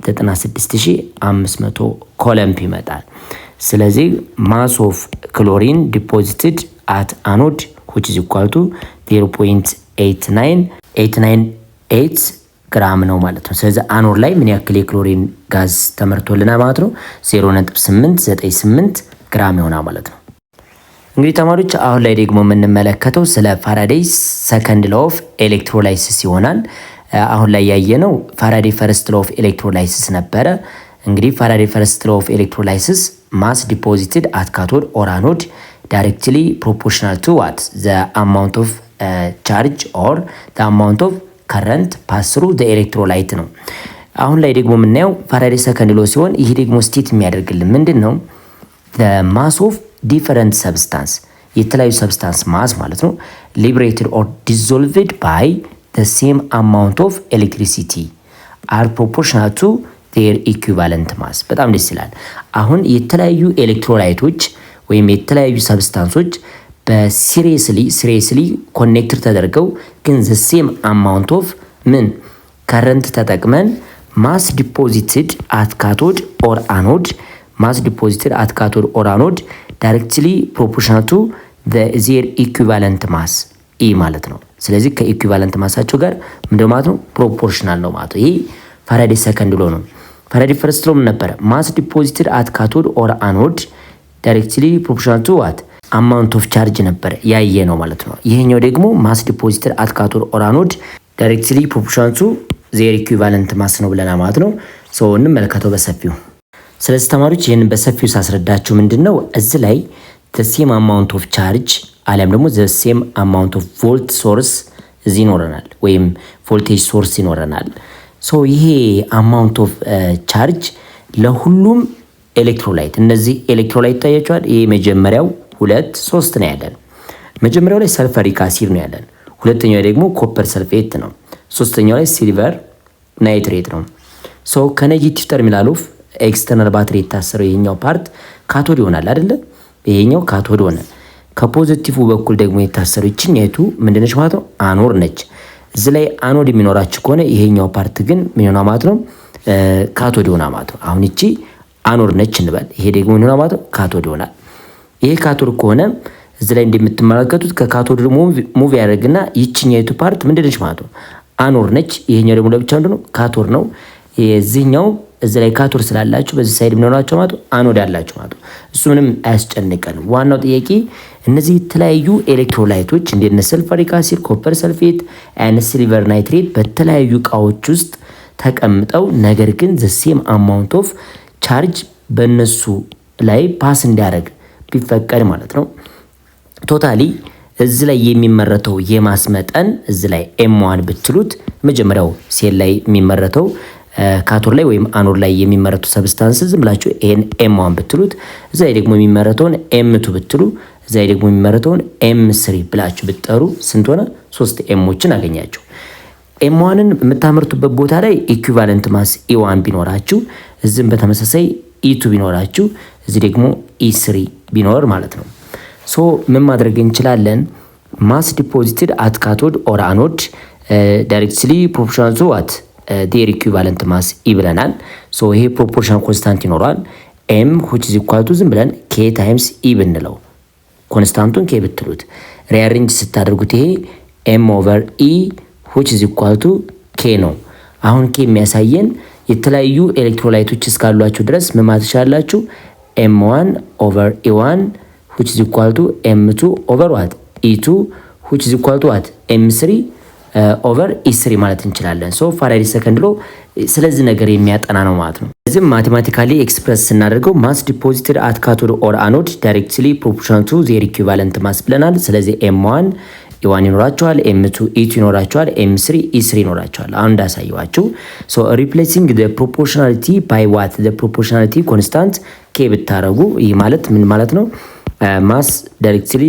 96500 ኮለምፕ ይመጣል። ስለዚህ ማስ ኦፍ ክሎሪን ዲፖዚትድ አት አኖድ which is equal to 0.898 ግራም ነው ማለት ነው። ስለዚህ አኖድ ላይ ምን ያክል የክሎሪን ጋዝ ተመርቶልናል ማለት ነው? 0.898 ግራም ይሆናል ማለት ነው። እንግዲህ ተማሪዎች አሁን ላይ ደግሞ የምንመለከተው ስለ ፋራዴይ ሰከንድ ሎው ኦፍ ኤሌክትሮላይሲስ ይሆናል። አሁን ላይ ያየነው ፋራዴይ ፈርስት ሎው ኦፍ ኤሌክትሮላይሲስ ነበረ። እንግዲህ ፋራዴይ ፈርስት ሎው ኦፍ ኤሌክትሮላይሲስ ማስ ዲፖዚትድ አት ካቶድ ኦር አኖድ ዳይሬክትሊ ፕሮፖርሽናል ቱ ዋት ዘ አማውንት ኦፍ ቻርጅ ኦር ዘ አማውንት ኦፍ ከረንት ፓስ ትሩ ዘ ኤሌክትሮላይት ነው። አሁን ላይ ደግሞ የምናየው ፋራዴይ ሰከንድ ሎው ሲሆን ይሄ ደግሞ ስቴት የሚያደርግልን ምንድን ነው? ዘ ማስ ኦፍ ዲፈረንት ሰብስታንስ የተለያዩ ሰብስታንስ ማስ ማለት ነው ሊብሬትድ ኦር ዲዞልቭድ ባይ the same amount of electricity are proportional to their equivalent mass። በጣም ደስ ይላል። አሁን የተለያዩ ኤሌክትሮላይቶች ወይም የተለያዩ ሰብስታንሶች በሲሪየስሊ ኮኔክትድ ተደርገው ግን the same amount of ምን ከረንት ተጠቅመን ማስ ዲፖዚትድ አት ካቶድ ኦር አኖድ ማስ ዲፖዚትድ አት ካቶድ ኦር አኖድ directly proportional to their equivalent mass ኢ ማለት ነው። ስለዚህ ከኢኩቫለንት ማሳቸው ጋር ምንድነው ማለት ነው? ፕሮፖርሽናል ነው ማለት ነው። ይሄ ፋራዴይ ሰከንድ ሎው ነው። ፋራዴይ ፈርስት ሎው ምን ነበረ? ማስ ዲፖዚትድ አት ካቶድ ኦር አኖድ ዳይሬክትሊ ፕሮፖርሽናል ቱ ዋት አማውንት ኦፍ ቻርጅ ነበር ያየ ነው ማለት ነው። ይሄኛው ደግሞ ማስ ዲፖዚትድ አት ካቶድ ኦር አኖድ ዳይሬክትሊ ፕሮፖርሽናል ቱ ዜር ኢኩቫለንት ማስ ነው ብለና ማለት ነው። ሶ እንመለከተው በሰፊው። ስለዚህ ተማሪዎች ይህንን በሰፊው ሳስረዳችሁ ምንድነው እዚህ ላይ the same amount of charge አሊያም ደግሞ the same amount of volt source እዚህ ይኖረናል ወይም ቮልቴጅ ሶርስ ይኖረናል። ሶ ይሄ አማውንት ኦፍ ቻርጅ ለሁሉም ኤሌክትሮላይት እነዚህ ኤሌክትሮላይት ታያቸዋል። ይሄ መጀመሪያው 2 3 ነው ያለን። መጀመሪያው ላይ ሰልፈሪክ አሲድ ነው ያለን። ሁለተኛው ደግሞ ኮፐር ሰልፌት ነው። ሶስተኛው ላይ ሲልቨር ናይትሬት ነው። ሶ ከኔጌቲቭ ተርሚናል ኦፍ ኤክስተርናል ባትሪ የታሰረው ይሄኛው ፓርት ካቶድ ይሆናል አይደለ? ይሄኛው ካቶድ ሆነ። ከፖዚቲቭ በኩል ደግሞ የታሰረው ይችኛይቱ ምንድነች ማለት ነው? አኖድ ነች። እዚህ ላይ አኖድ የሚኖራችሁ ከሆነ ይሄኛው ፓርት ግን ምን ይሆናል ማለት ነው? ካቶድ ይሆናል ማለት ነው። አሁን እቺ አኖድ ነች እንበል። ይሄ ደግሞ ምን ይሆናል ማለት ነው? ካቶድ ይሆናል። ይሄ ካቶድ ከሆነ እዚህ ላይ እንደምትመለከቱት ከካቶድ ሙቭ ያደርግና ይችኛይቱ ፓርት ምንድነች ማለት ነው? አኖድ ነች። ይሄኛው ደግሞ ለብቻ ምንድነው? ካቶድ ነው። የዚህኛው እዚህ ላይ ካቶድ ስላላችሁ በዚህ ሳይድ ምን ሆናችሁ ማለት ነው? አኖድ ያላችሁ ማለት ነው። እሱ ምንም አያስጨንቀንም። ዋናው ጥያቄ እነዚህ የተለያዩ ኤሌክትሮላይቶች እንደነ ሰልፈሪክ አሲድ፣ ኮፐር ሰልፌት እና ሲልቨር ናይትሬት በተለያዩ እቃዎች ውስጥ ተቀምጠው ነገር ግን the same amount of ቻርጅ በእነሱ ላይ ፓስ እንዲያደርግ ቢፈቀድ ማለት ነው። ቶታሊ እዚህ ላይ የሚመረተው የማስ መጠን እዚህ ላይ M1 ብትሉት መጀመሪያው ሴል ላይ የሚመረተው ካቶድ ላይ ወይም አኖድ ላይ የሚመረቱ ሰብስታንስ ዝም ብላችሁ ይሄን M1 ብትሉት እዛ ላይ ደግሞ የሚመረተውን M2 ብትሉ እዛ ላይ ደግሞ የሚመረተውን M3 ብላችሁ ብትጠሩ ስንት ሆነ? 3 ኤሞችን አገኛችሁ። M1ን የምታመርቱበት ቦታ ላይ ኢኩቫለንት ማስ E1 ቢኖራችሁ እዚህም በተመሳሳይ E2 ቢኖራችሁ እዚህ ደግሞ E3 ቢኖር ማለት ነው። ሶ ምን ማድረግ እንችላለን? ማስ ዲፖዚትድ አት ካቶድ ኦር አኖድ ዳይሬክትሊ ፕሮፖርሽናል ቱ ዋት ዴር ኢኩቫለንት ማስ ኢ ብለናል። ሶ ይሄ ፕሮፖርሽናል ኮንስታንት ይኖረዋል። ኤም which is equal to ዝም ብለን ኬ ታይምስ ኢ ብንለው ኮንስታንቱን ኬ ብትሉት ሪአሬንጅ ስታደርጉት ይሄ ኤም ኦቨር ኢ which is equal to ኬ ነው። አሁን ኬ የሚያሳየን የተለያዩ ኤሌክትሮላይቶች እስካሏችሁ ድረስ ምን ማለት ትችላላችሁ? ኤም1 ኦቨር ኢ1 which is equal to m2 over what e2 which is equal to what m3 ኦቨር e3 ማለት እንችላለን። ሶ ፋራዴ ሰከንድ ሎ ስለዚህ ነገር የሚያጠና ነው ማለት ነው። ስለዚህ ማቴማቲካሊ ኤክስፕረስ ስናደርገው ማስ ዲፖዚትድ አት ካቶድ ኦር አኖድ ዳይሬክትሊ ፕሮፖርሽናል ቱ ዜር ኢኩቫለንት ማስ ብለናል። ስለዚህ m1 e1 ይኖራቸዋል፣ m2 e2 ይኖራቸዋል፣ m3 e3 ይኖራቸዋል። አሁን እንዳሳየዋችሁ ሶ ሪፕሌሲንግ ዘ ፕሮፖርሽናሊቲ ባይ ዋት ዘ ፕሮፖርሽናሊቲ ኮንስታንት ኬ ብታረጉ ይህ ማለት ምን ማለት ነው? ማስ ዳይሬክትሊ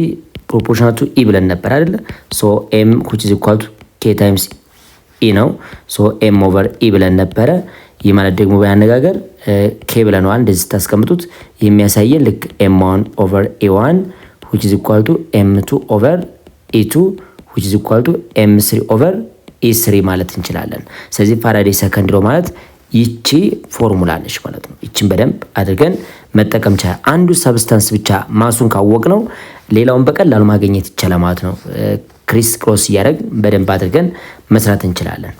ፕሮፖርሽናል ቱ ኢ ብለን ነበር አይደለ? ሶ m which is equal to k times e ነው። ሶ m over e ብለን ነበረ። ይህ ማለት ደግሞ በያነጋገር k ብለናል። እንደዚህ ታስቀምጡት የሚያሳየን ልክ m1 over e1 which is equal to m2 over e2 which is equal to m3 over e3 ማለት እንችላለን። ስለዚህ ፋራዴ ሰከንድ ሎ ማለት ይቺ ፎርሙላ ነች ማለት ነው። ይቺን በደንብ አድርገን መጠቀም ቻለ። አንዱ ሰብስታንስ ብቻ ማሱን ካወቅ ነው ሌላውን በቀላሉ ማግኘት ይቻላል ማለት ነው። ክሪስ ክሮስ እያደረግን በደንብ አድርገን መስራት እንችላለን።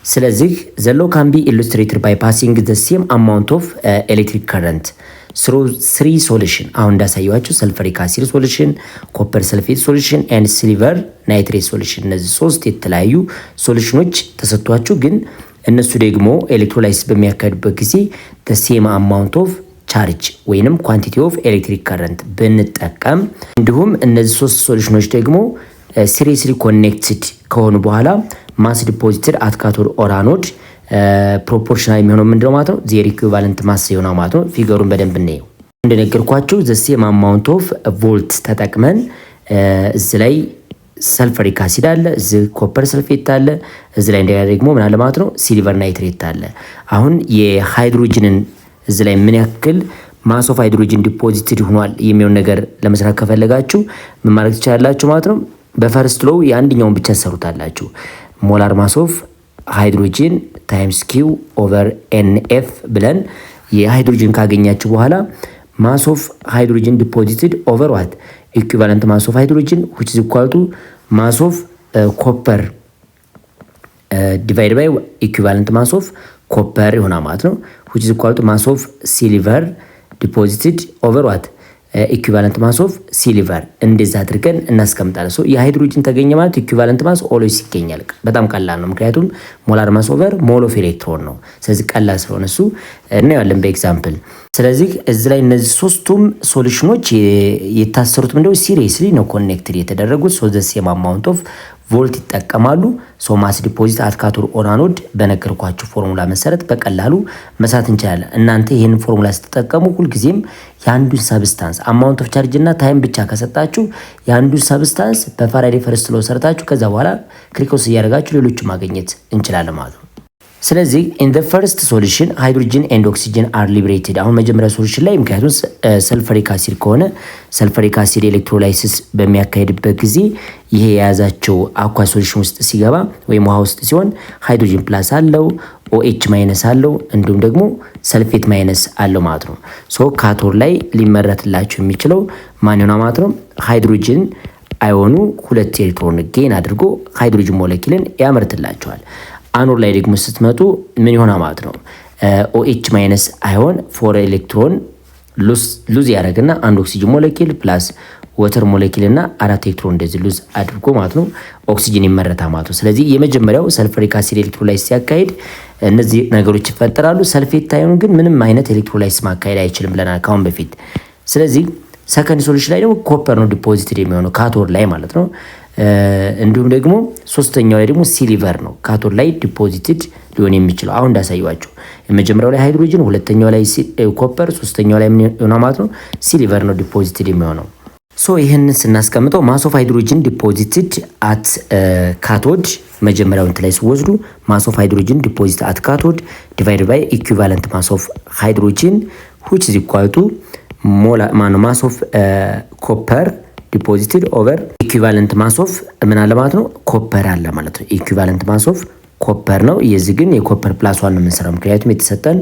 ስለዚህ the law can be illustrated by passing the same amount of electric current through three solution አሁን እንዳሳየዋችሁ ሰልፈሪክ አሲድ ሶሉሽን፣ ኮፐር ሰልፌት ሶሉሽን and ሲልቨር ናይትሬት ሶሉሽን እነዚህ ሶስት የተለያዩ ሶሉሽኖች ተሰጥቷችሁ ግን እነሱ ደግሞ ኤሌክትሮላይሲስ በሚያካሂዱበት ጊዜ the same amount of ቻርጅ ወይንም ኳንቲቲ ኦፍ ኤሌክትሪክ ከረንት ብንጠቀም እንዲሁም እነዚህ ሶስት ሶሉሽኖች ደግሞ ሲሪየስሊ ኮኔክትድ ከሆኑ በኋላ ማስ ዲፖዚትድ አት ካቶድ ኦር አኖድ ፕሮፖርሽናል የሚሆነው ምንድነው ማለት ነው? ዜር ኢኩቫለንት ማስ ይሆናል ማለት ነው። ፊገሩን በደንብ እንየው። እንደነገርኳችሁ the same amount of ቮልት ተጠቅመን እዚህ ላይ ሰልፈሪክ አሲድ አለ፣ እዚህ ኮፐር ሰልፌት አለ፣ እዚህ ላይ እንደገና ደግሞ ምን አለ ማለት ነው? ሲልቨር ናይትሬት አለ። አሁን የሃይድሮጅንን እዚህ ላይ ምን ያክል ማስ ኦፍ ሃይድሮጅን ዲፖዚትድ ሆኗል የሚሆን ነገር ለመስራት ከፈለጋችሁ ምን ማድረግ ትችላላችሁ ማለት ነው? በፈርስት ሎው የአንደኛውን ብቻ ተሰሩታላችሁ። ሞላር ማስ ኦፍ ሃይድሮጅን ታይምስ ኪው ኦቨር ኤንኤፍ ብለን የሃይድሮጅን ካገኛችሁ በኋላ ማስ ኦፍ ሃይድሮጅን ዲፖዚትድ ኦቨር ዋት ኢኩቫለንት ማስ ኦፍ ሃይድሮጅን which is equal to ማስ ኦፍ ኮፐር ዲቫይድ ባይ ኢኩቫለንት ማስ ኦፍ ኮፐር ይሆናል ማለት ነው። which is equal to ማስ ኦፍ ሲልቨር ዲፖዚትድ ኦቨር ዋት ኢኩቫለንት ማስ ኦፍ ሲሊቨር እንደዛ አድርገን እናስቀምጣለን። ሶ የሃይድሮጅን ተገኘ ማለት ኢኩቫለንት ማስ ኦልዌይስ ይገኛል። በጣም ቀላል ነው፣ ምክንያቱም ሞላር ማስ ኦቨር ሞል ኦፍ ኤሌክትሮን ነው። ስለዚህ ቀላል ስለሆነ እሱ እናያለን በኤግዛምፕል። ስለዚህ እዚህ ላይ እነዚህ ሶስቱም ሶሉሽኖች የታሰሩት ምንድነው ሲሪየስሊ ነው ኮኔክትድ የተደረጉት። ሶ ዘ ሴም አማውንት ኦፍ ቮልት ይጠቀማሉ። ሶ ማስ ዲፖዚት አት ካቶድ ኦን አኖድ በነገርኳችሁ ፎርሙላ መሰረት በቀላሉ መስራት እንችላለን። እናንተ ይህንን ፎርሙላ ስትጠቀሙ ሁልጊዜም የአንዱን ሰብስታንስ አማውንት ኦፍ ቻርጅ እና ታይም ብቻ ከሰጣችሁ የአንዱን ሰብስታንስ በፋራዴ ፈርስት ሎው ሰርታችሁ ከዛ በኋላ ክሪኮስ እያደረጋችሁ ሌሎቹ ማግኘት እንችላለን ማለት ነው። ስለዚህ ኢን ዘ ፈርስት ሶሉሽን ሃይድሮጅን ኤንድ ኦክሲጅን አር ሊብሬትድ። አሁን መጀመሪያ ሶሉሽን ላይ ምክንያቱም ሰልፈሪክ አሲድ ከሆነ ሰልፈሪክ አሲድ ኤሌክትሮላይሲስ በሚያካሄድበት ጊዜ ይሄ የያዛቸው አኳ ሶሉሽን ውስጥ ሲገባ ወይም ውሃ ውስጥ ሲሆን ሃይድሮጅን ፕላስ አለው፣ ኦኤች ማይነስ አለው፣ እንዲሁም ደግሞ ሰልፌት ማይነስ አለው ማለት ነው። ሶ ካቶድ ላይ ሊመረትላቸው የሚችለው ማን ይሆናል ማለት ነው? ሃይድሮጅን አዮኑ ሁለት ኤሌክትሮን ጌን አድርጎ ሃይድሮጅን ሞለኪልን ያመርትላቸዋል። አኖድ ላይ ደግሞ ስትመጡ ምን ይሆናል ማለት ነው? ኦኤች ማይነስ አዮን ፎር ኤሌክትሮን ሉዝ ያደረግና አንድ ኦክሲጅን ሞለኪል ፕላስ ወተር ሞለኪል እና አራት ኤሌክትሮን እንደዚህ ሉዝ አድርጎ ማለት ነው ኦክሲጅን ይመረታል ማለት ነው። ስለዚህ የመጀመሪያው ሰልፈሪክ አሲድ ኤሌክትሮላይሲስ ሲያካሂድ እነዚህ ነገሮች ይፈጠራሉ። ሰልፌት አዮኑ ግን ምንም አይነት ኤሌክትሮላይሲስ ማካሄድ አይችልም ብለናል ካሁን በፊት። ስለዚህ ሰከንድ ሶሉሽን ላይ ደግሞ ኮፐር ነው ዲፖዚትድ የሚሆነው ካቶድ ላይ ማለት ነው። እንዲሁም ደግሞ ሶስተኛው ላይ ደግሞ ሲሊቨር ነው ካቶድ ላይ ዲፖዚትድ ሊሆን የሚችለው አሁን እንዳሳየዋችሁ። የመጀመሪያው ላይ ሃይድሮጅን፣ ሁለተኛው ላይ ኮፐር፣ ሶስተኛው ላይ ምን ይሆናል ማለት ነው? ሲሊቨር ነው ዲፖዚትድ የሚሆነው። ሶ ይህንን ስናስቀምጠው ማስ ኦፍ ሃይድሮጅን ዲፖዚትድ አት ካቶድ መጀመሪያው እንት ላይ ሲወስዱ ማስ ኦፍ ሃይድሮጅን ዲፖዚት አት ካቶድ ዲቫይድ ባይ ኢኩቫለንት ማስ ኦፍ ሃይድሮጅን which is equal to ማስ ኦፍ ኮፐር ዲፖዚትድ ኦቨር ኢኩቫለንት ማስ ኦፍ ምን አለ ማለት ነው? ኮፐር አለ ማለት ነው። ኢኩቫለንት ማስ ኦፍ ኮፐር ነው። የዚህ ግን የኮፐር ፕላስ ዋን ነው የምንሰራው፣ ምክንያቱም የተሰጠን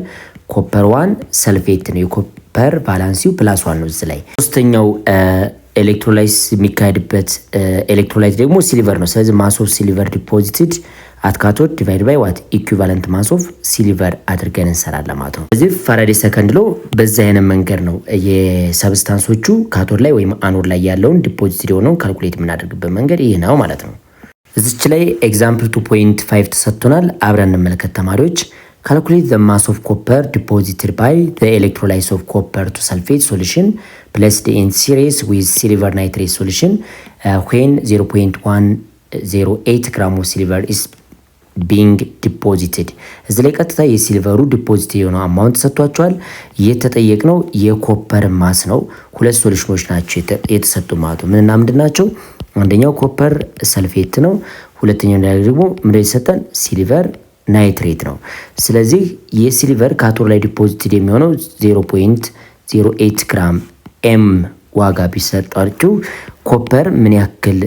ኮፐር ዋን ሰልፌት ነው። የኮፐር ቫላንሲው ፕላስ ዋን ነው እዚህ ላይ። ሶስተኛው ኤሌክትሮላይስ የሚካሄድበት ኤሌክትሮላይት ደግሞ ሲሊቨር ነው። ስለዚህ ማስ ኦፍ ሲሊቨር ዲፖዚትድ አት ካቶድ ዲቫይድ ባይ ዋት ኢኩቫለንት ማስ ኦፍ ሲሊቨር አድርገን እንሰራለን ማለት ነው። ስለዚህ ፋራዴ ሰከንድ ሎ በዛ አይነት መንገድ ነው የሰብስታንሶቹ ካቶድ ላይ ወይም አኖድ ላይ ያለውን ዲፖዚትድ የሆነውን ካልኩሌት የምናደርግበት መንገድ ይህ ነው ማለት ነው። እዚች ላይ ኤግዛምፕል 2.5 ተሰጥቶናል። አብረን እንመለከት ተማሪዎች። ካልኩሌት ዘ ማስ ኦፍ ኮፐር ዲፖዚትድ ባይ ዘ ኤሌክትሮላይስ ኦፍ ኮፐር ቱ ሰልፌት ሶሉሽን placed in series with silver nitrate solution when 0.108 gram of silver is being deposited። እዚህ ላይ ቀጥታ የሲልቨሩ ዲፖዚት የሆነው አማውንት ሰጥቷቸዋል። የተጠየቅነው የኮፐር ማስ ነው። ሁለት ሶሉሽኖች ናቸው የተሰጡ ማለት ነው። ምንና ምንድን ናቸው? አንደኛው ኮፐር ሰልፌት ነው። ሁለተኛው ደግሞ ምንድን የተሰጠን ሲልቨር ናይትሬት ነው። ስለዚህ የሲልቨር ካቶድ ላይ ዲፖዚትድ የሚሆነው 0.08 ግራም ኤም ዋጋ ቢሰጣችሁ ኮፐር ምን ያክል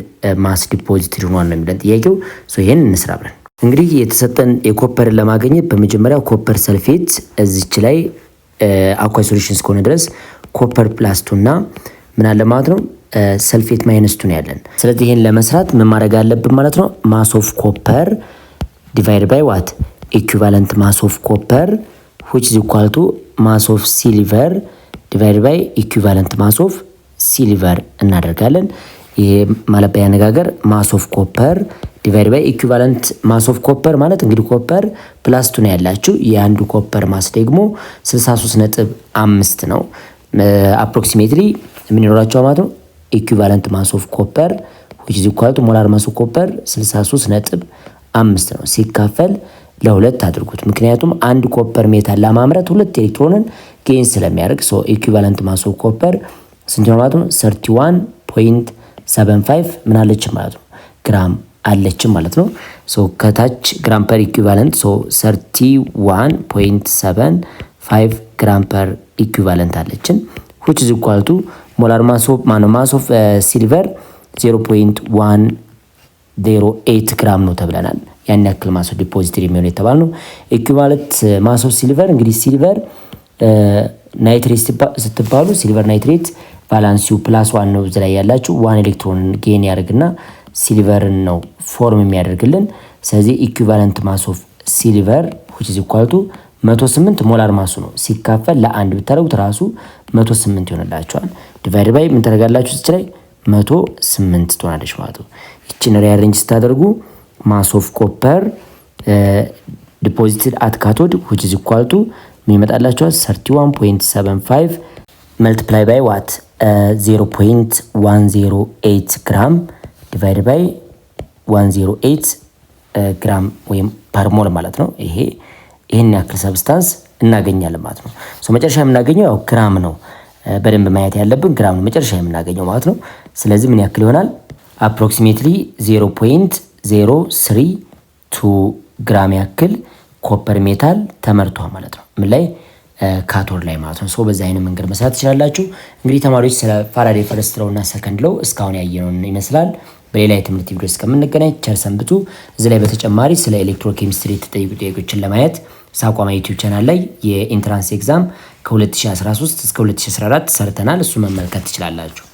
ማስ ዲፖዚትድ ሆኗል ነው የሚለን ጥያቄው። ይሄን እንስራ ብለን እንግዲህ የተሰጠን የኮፐርን ለማግኘት በመጀመሪያ ኮፐር ሰልፌት እዚች ላይ አኳይ ሶሉሽን እስከሆነ ድረስ ኮፐር ፕላስቱ እና ምን አለ ማለት ነው ሰልፌት ማይነስቱ ነው ያለን። ስለዚህ ይሄን ለመስራት ምን ማድረግ አለብን ማለት ነው? ማስ ኦፍ ኮፐር ዲቫይድ ባይ ዋት ኢኩቫለንት ማስ ኦፍ ኮፐር which is equal to ማስ ኦፍ ሲልቨር ዲቫይድ ባይ ኢኩቫለንት ማስ ኦፍ ሲልቨር እናደርጋለን። ይሄ ማለት በያነጋገር ማስ ኦፍ ኮፐር ዲቫይድ ባይ ኢኩቫለንት ማስ ኦፍ ኮፐር ማለት እንግዲህ ኮፐር ፕላስ ቱ ነው ያላችሁ። የአንዱ ኮፐር ማስ ደግሞ 63.5 ነው። አፕሮክሲሜትሊ ምን ይኖራቸው ማለት ነው? ኢኩቫለንት ማስ ኦፍ ኮፐር which is equal to ሞላር ማስ ኦፍ ኮፐር 63.5 ነው። ሲካፈል ለሁለት አድርጉት። ምክንያቱም አንድ ኮፐር ሜታል ለማምረት ሁለት ኤሌክትሮንን ጌን ስለሚያደርግ ኢኩቫለንት ማስ ኦፍ ኮፐር ስንት ነው ማለት ነው? 31.75 ምን አለች ማለት ነው? ግራም አለች ማለት ነው። ከታች ግራም ፐር ኢኩቫለንት 31.75 ግራም ፐር ኢኩቫለንት አለችን which is equal to ሞላር ማስ ኦፍ ሲልቨር 0.108 ግራም ነው ተብለናል። ያን ያክል ማስ ኦፍ ዲፖዚትድ የሚሆነው የተባለ ነው። ኢኩቫለንት ማስ ኦፍ ሲልቨር እንግዲህ ሲልቨር ናይትሬት ስትባሉ ሲልቨር ናይትሬት ቫላንሲው ፕላስ ዋን ነው። እዚህ ላይ ያላችሁ ዋን ኤሌክትሮን ጌን ያደርግና ሲልቨርን ነው ፎርም የሚያደርግልን። ስለዚህ ኢኩቫለንት ማስ ኦፍ ሲልቨር which is equal to 108 ሞላር ማሱ ነው። ሲካፈል ለአንድ ብታደርጉት ራሱ 108 ይሆንላችኋል። ዲቫይድ ባይ ምን ታደርጋላችሁ እዚህ ላይ 108 ትሆናለች ማለት ነው። እቺን ሪአሬንጅ ስታደርጉ ማስ ኦፍ ኮፐር ዲፖዚትድ አት ካቶድ which is equal to ምን ይመጣላችኋል 31.75 multiply by what 0.108 ግራም ዲቫይድ ባይ 108 ግራም ወይም ፐር ሞል ማለት ነው። ይሄን ያክል ሰብስታንስ እናገኛለን ማለት ነው። መጨረሻ የምናገኘው ያው ግራም ነው። በደንብ ማየት ያለብን ግራም ነው መጨረሻ የምናገኘው ማለት ነው። ስለዚህ ምን ያክል ይሆናል? approximately 0.032 ግራም ያክል ኮፐር ሜታል ተመርቷል ማለት ነው። ምን ላይ? ካቶድ ላይ ማለት ነው። በዛ አይነት መንገድ መስራት ትችላላችሁ። እንግዲህ ተማሪዎች ስለ ፋራዴ ፈርስት ሎው እና ሰከንድ ሎው እስካሁን ያየነውን ይመስላል። በሌላ የትምህርት ቪዲዮ እስከምንገናኝ ቸር ሰንብቱ። እዚህ ላይ በተጨማሪ ስለ ኤሌክትሮኬሚስትሪ የተጠየቁ ጥያቄዎችን ለማየት ሳቋማ ዩቲዩብ ቻናል ላይ የኢንትራንስ ኤግዛም ከ2013 እስከ 2014 ሰርተናል። እሱ መመልከት ትችላላችሁ።